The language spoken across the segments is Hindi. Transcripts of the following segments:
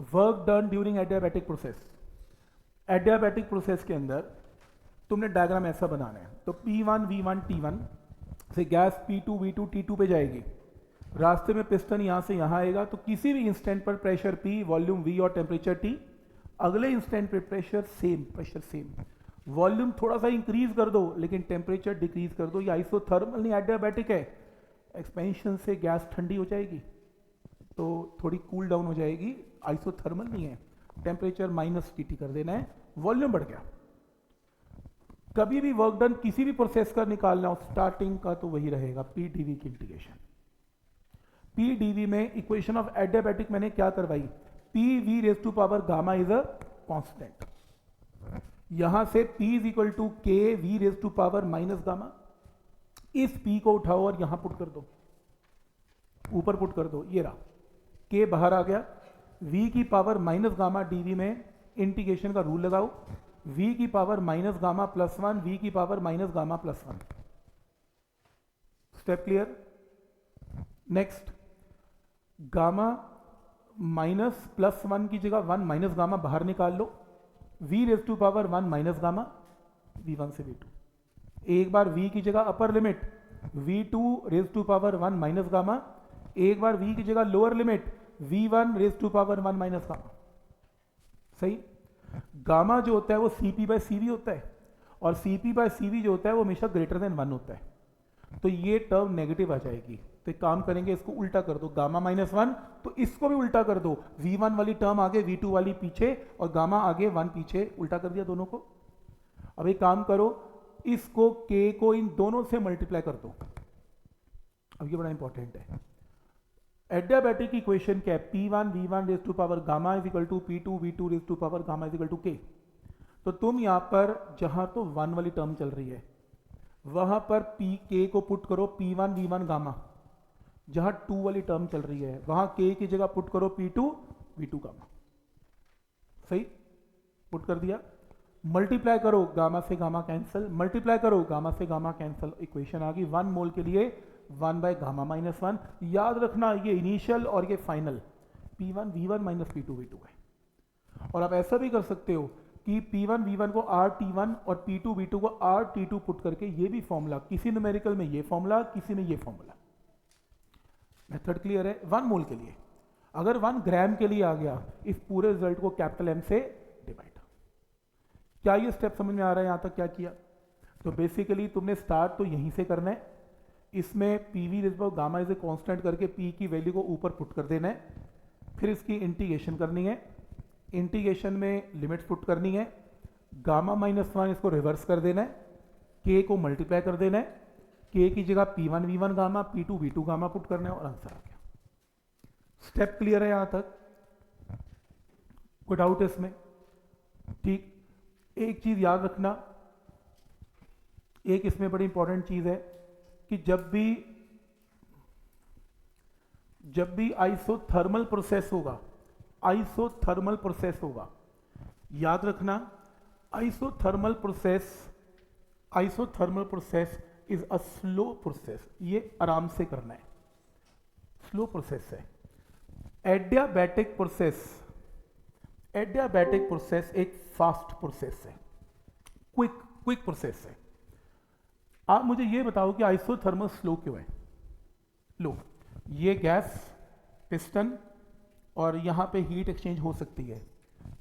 Work done during adiabatic process. Adiabatic process के अंदर तुमने डायग्राम ऐसा बनाना है, तो P1 V1 T1 से गैस P2 V2 T2 पे जाएगी, रास्ते में पिस्टन यहाँ से यहाँ आएगा, तो किसी भी इंस्टेंट पर प्रेशर P, वॉल्यूम V और टेम्परेचर T, अगले इंस्टेंट पे प्रेशर सेम, वॉल्यूम थोड़ा सा इंक्रीज कर दो लेकिन टेम्परेचर डिक्रीज कर दो। ये आइसोथर्मल नहीं एडियाबैटिक है। एक्सपेंशन से गैस ठंडी हो जाएगी तो थोड़ी कूल डाउन हो जाएगी, आइसोथर्मल नहीं है। टेम्परेचर -T कर देना है, वॉल्यूम बढ़ गया। कभी भी वर्क डन किसी भी प्रोसेस का निकालना हो स्टार्टिंग का तो वही रहेगा, PdV की इंटीग्रेशन। PdV में इक्वेशन ऑफ एडियाबैटिक मैंने क्या करवाई, PV raise to power gamma is a constant. यहां से P is equal to K V raise to power minus gamma. इस P को उठाओ और यहां पुट कर दो, ऊपर पुट कर दो, ये रहा K बाहर आ गया। V की पावर माइनस गामा dV में इंटीग्रेशन का रूल लगाओ, V की power minus gamma plus 1, V की power minus gamma plus 1। Step clear. Next, gamma minus plus 1 की जगह 1 माइनस गामा बाहर निकाल लो, V raise to power 1 minus gamma V1 से V2। एक बार V की जगह upper limit V2 raise to power 1 minus gamma, एक बार V की जगह lower limit V1 raise to power 1 minus gamma. सही। गामा जो होता है वो CP/CV होता है, और CP/CV जो होता है वो हमेशा ग्रेटर देन 1 होता है, तो ये टर्म नेगेटिव आ जाएगी। तो एक काम करेंगे, इसको उल्टा कर दो, गामा -1, तो इसको भी उल्टा कर दो, V1 वाली टर्म आगे, V2 वाली पीछे, और गामा आगे 1 पीछे, उल्टा कर दिया दोनों को। अब एक काम करो, इसको K को इन दोनों से मल्टीप्लाई कर दो। अब ये बड़ा इंपॉर्टेंट है। एडियाबैटिक इक्वेशन क्या है, P1 V1 raise to power gamma is equal to P2 V2 raise to power gamma is equal to K। तो तुम यहां पर जहां तो 1 वाली टर्म चल रही है वहां पर K को पुट करो P1 V1 गामा, जहां 2 वाली टर्म चल रही है वहां K की जगह पुट करो P2 V2 गामा। सही, पुट कर दिया। मल्टीप्लाई करो, गामा से गामा कैंसिल, मल्टीप्लाई करो, गामा से गामा कैंसिल, इक्वेशन आ गई 1 मोल के लिए 1 बाय गामा -1। याद रखना ये इनिशियल और ये final, P1 V1 minus P2 V2 है। और आप ऐसा भी कर सकते हो कि P1 V1 को RT1 और P2 V2 को RT2 पुट करके ये भी फॉर्मूला, किसी न्यूमेरिकल में ये फॉर्मूला, किसी में ये फॉर्मूला। मेथड क्लियर है। 1 मोल के लिए, अगर 1 ग्राम के लिए आ गया, इस पूरे रिजल्ट को कैपिटल M से डिवाइड। क्या ये स्टेप समझ में आ रहा है यहां तक क्या किया? तो बेसिकली तुमने स्टार्ट तो यहीं से करना है, इसमें PV raise gamma is a constant करके P की वैल्यू को ऊपर पुट कर देना है, फिर इसकी इंटीग्रेशन करनी है, इंटीग्रेशन में लिमिट्स पुट करनी है, गामा -1 इसको रिवर्स कर देना है, K को मल्टीप्लाई कर देना है, K की जगह P1 V1 gamma P2 V2 gamma put करना है और आंसर आ गया। स्टेप क्लियर है यहां तक? कोई डाउट है इसमें? ठीक। एक चीज याद रखना, एक इसमें बड़ी इंपॉर्टेंट चीज है कि जब भी आइसोथर्मल प्रोसेस होगा, आइसोथर्मल प्रोसेस होगा, याद रखना isothermal process is a slow process. ये आराम से करना है, स्लो प्रोसेस है। एडियाबैटिक प्रोसेस एक फास्ट प्रोसेस है, क्विक प्रोसेस है। आप मुझे ये बताओ कि आइसोथर्मल स्लो क्यों है? लो, ये गैस पिस्टन और यहां पे हीट एक्सचेंज हो सकती है,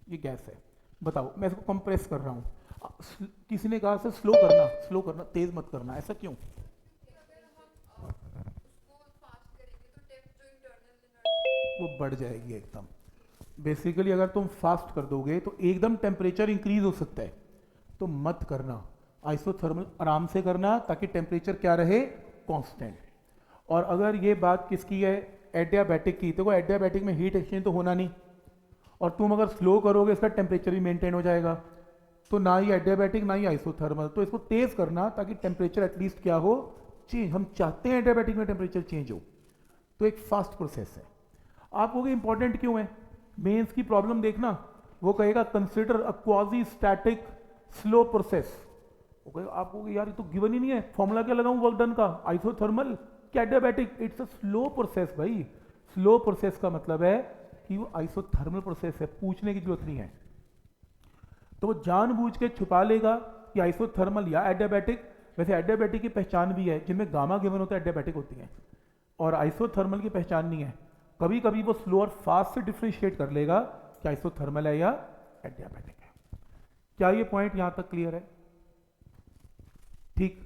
ये गैस है। बताओ, मैं इसको कंप्रेस कर रहा हूं, किसी ने कहा स्लो करना, तेज मत करना, ऐसा क्यों? वो बढ़ जाएगी एकदम। बेसिकली अगर तुम फास्ट कर दोगे तो एकदम टेम्परेचर इंक्रीज हो सकता है, तो मत करना। आइसोथर्मल आराम से करना ताकि टेम्परेचर क्या रहे, कांस्टेंट। और अगर ये बात किसकी है, एडियाबैटिक की, तो एडियाबैटिक में हीट एक्सचेंज तो होना नहीं, और तुम अगर स्लो करोगे इसका टेम्परेचर भी मेंटेन हो जाएगा, तो ना ही एडियाबैटिक ना ही आइसोथर्मल। तो इसको तेज करना ताकि टेम्परेचर एटलीस्ट क्या हो, चेंज। हम चाहते हैं एडियाबैटिक में टेम्परेचर चेंज हो, तो एक फास्ट प्रोसेस है। आप कहोगे इंपॉर्टेंट क्यों है? मेंस की प्रॉब्लम देखना, वो कहेगा consider a quasi static slow process. आप कहोगे यार ये तो गिवन ही नहीं है, फॉर्मूला क्या लगाऊं वर्क डन का, आइसोथर्मल क्या adiabatic? It's a slow process भाई। स्लो प्रोसेस का मतलब है कि वो आइसोथर्मल प्रोसेस है, पूछने की जरूरत नहीं है। तो वो जानबूझ के छुपा लेगा कि आइसोथर्मल या एडियाबैटिक। वैसे एडियाबैटिक की पहचान भी है, जिनमें गामा गिवन होता है एडियाबैटिक होती हैं, और आइसोथर्मल की पहचान नहीं है। कभी कभी वो स्लो और फास्ट से डिफ्रेंशिएट कर लेगा कि आइसोथर्मल है या एडियाबैटिक है। क्या ये पॉइंट यहां तक क्लियर है? ठीक।